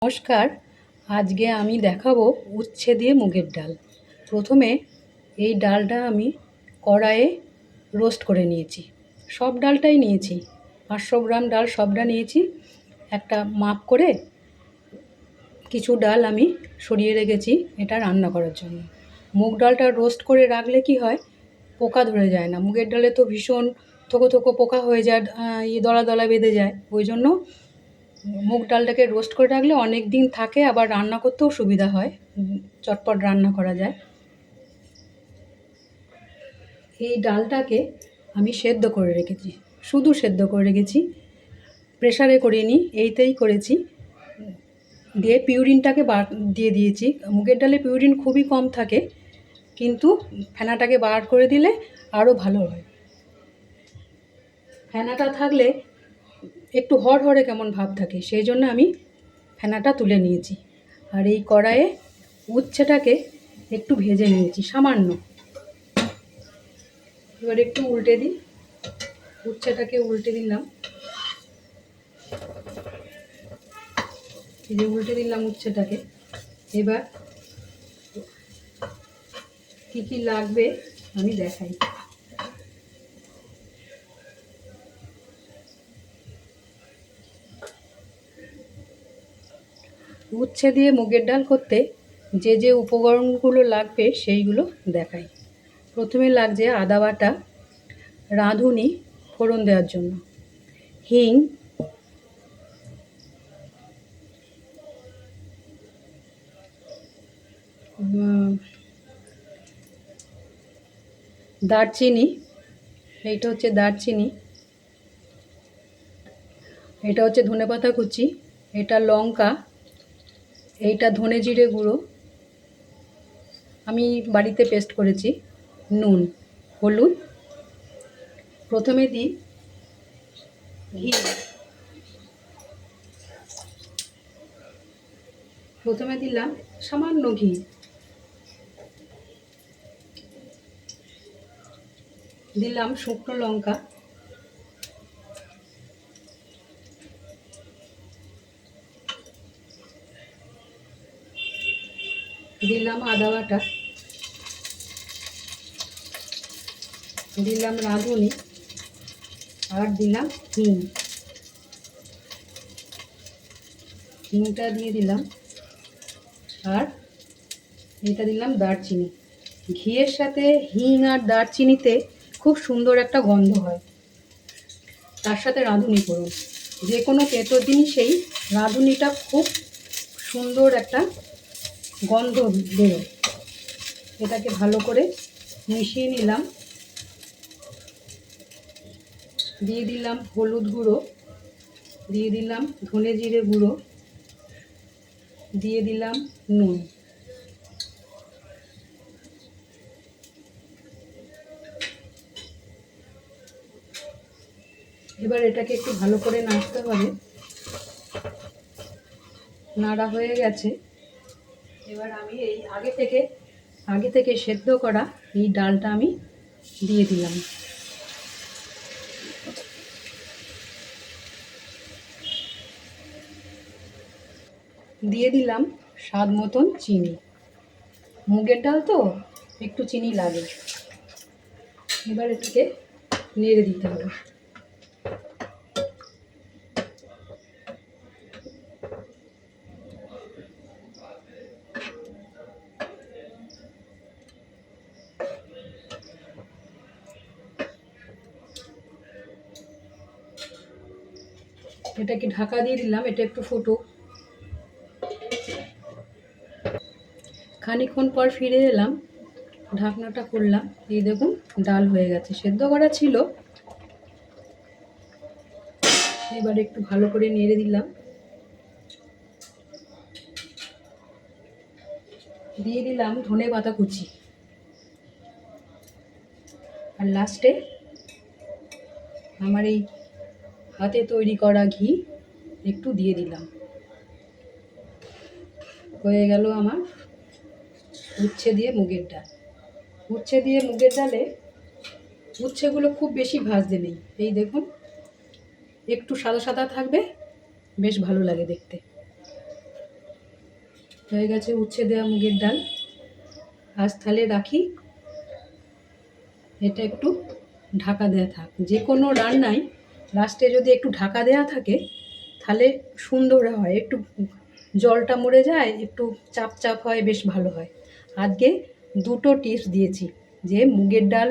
নমস্কার। আজকে আমি দেখাবো উচ্ছে দিয়ে মুগের ডাল। প্রথমে এই ডালটা আমি কড়াইয়ে রোস্ট করে নিয়েছি। সব ডালটাই নিয়েছি, 500 গ্রাম ডাল সবটা নিয়েছি। একটা মাপ করে কিছু ডাল আমি সরিয়ে রেখেছি এটা রান্না করার জন্য। মুগ ডালটা রোস্ট করে রাখলে কি হয়, পোকা ধরে যায় না। মুগের ডালে তো ভীষণ থোকো থোকো পোকা হয়ে যায়, দলা দলা বেঁধে যায়। ওই জন্য মুগ ডালটাকে রোস্ট করে রাখলে অনেক দিন থাকে, আবার রান্না করতেও সুবিধা হয়, চটপট রান্না করা যায়। এই ডালটাকে আমি সেদ্ধ করে রেখেছি, শুধু সেদ্ধ করে রেখেছি, প্রেসারে করিনি, এইতেই করেছি। দিয়ে পিউরিনটাকে দিয়ে দিয়েছি। মুগের ডালে পিউরিন খুবই কম থাকে, কিন্তু ফেনাটাকে বার করে দিলে আরও ভালো হয়। ফেনাটা থাকলে একটু হড়হড়ে কেমন ভাব থাকে, সেই জন্য আমি ফেনাটা তুলে নিয়েছি। আর এই কড়াইয়ে উচ্ছেটাকে একটু ভেজে নিয়েছি সামান্য। এবার একটু উল্টে দিই, উচ্ছেটাকে উল্টে দিলাম। এই যে উল্টে দিলাম উচ্ছেটাকে। এবার কি কি লাগবে আমি দেখাই। উচ্ছে দিয়ে মুগের ডাল করতে যে যে উপকরণগুলো লাগবে সেইগুলো দেখাই। প্রথমে লাগছে আদা বাটা, রাঁধুনি ফোড়ন দেওয়ার জন্য, হিং, দারচিনি, এইটা হচ্ছে দারচিনি, এটা হচ্ছে ধনেপাতা কুচি, এটা লঙ্কা, এইটা ধনে জিরে গুঁড়ো, আমি বাড়িতে পেস্ট করেছি, নুন, হলুদ। প্রথমে দিই ঘি, প্রথমে দিলাম সামান্য ঘি, দিলাম শুকনো লঙ্কা, দিলাম আদা বাটা, দিলাম রাঁধুনি, আর দিলাম হিং। হিংটা দিয়ে দিলাম, আর এটা দিলাম দারচিনি। ঘিয়ের সাথে হিং আর দারচিনিতে খুব সুন্দর একটা গন্ধ হয়। তার সাথে রাঁধুনি করুন, যে কোনো তেতো জিনিসেই রাঁধুনিটা খুব সুন্দর একটা গন্ধ বেরোয়। এটাকে ভালো করে মিশিয়ে নিলাম। দিয়ে দিলাম হলুদ গুঁড়ো, দিয়ে দিলাম ধনে জিরে গুঁড়ো, দিয়ে দিলাম নুন। এবার এটাকে একটু ভালো করে নাড়তে হবে। নাড়া হয়ে গেছে। এবার আমি এই আগে থেকে সেদ্ধ করা এই ডালটা আমি দিয়ে দিলাম। দিয়ে দিলাম স্বাদ মতন চিনি, মুগের ডাল তো একটু চিনি লাগে। এবার এটাকে নেড়ে দিতে হবে। এটাকে ঢাকা দিয়ে দিলাম, এটা একটু ফুটুক। খানিকক্ষণ পর ফিরে এলাম, ঢাকনাটা খুললাম, এই দেখুন ডাল হয়ে গেছে, সেদ্ধ করা ছিল। এবার একটু ভালো করে নেড়ে দিলাম, দিয়ে দিলাম ধনে পাতা কুচি, আর লাস্টে আমার এই হাতে তৈরি করা ঘি একটু দিয়ে দিলাম। হয়ে গেল আমার উচ্ছে দিয়ে মুগের ডাল। উচ্ছে দিয়ে মুগের ডালে উচ্ছেগুলো খুব বেশি ভাজতে নেই, এই দেখুন একটু সাদা সাদা থাকবে, বেশ ভালো লাগে দেখতে। হয়ে গেছে উচ্ছে দেওয়া মুগের ডাল। আজ তাহলে রাখি, এটা একটু ঢাকা দেওয়া থাক। যে কোনো রান্নায় লাস্টে যদি একটু ঢাকা দেওয়া থাকে তাহলে সুন্দর হয়, একটু জলটা মরে যায়, একটু চাপ চাপ হয়, বেশ ভালো হয়। আজকে দুটো টিপস দিয়েছি, যে মুগের ডাল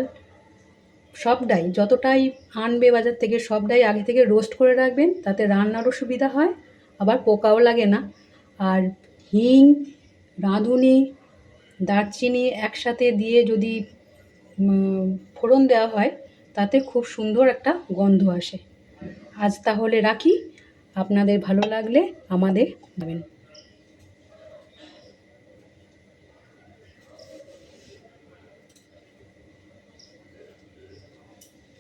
সবটাই যতটাই আনবে বাজার থেকে সবটাই আগে থেকে রোস্ট করে রাখবেন, তাতে রান্নারও সুবিধা হয়, আবার পোকাও লাগে না। আর হিং, রাঁধুনি, দারচিনি একসাথে দিয়ে যদি ফোড়ন দেওয়া হয় তাতে খুব সুন্দর একটা গন্ধ আসে। আজ তাহলে রাখি, আপনাদের ভালো লাগলে আমাদের জানাবেন।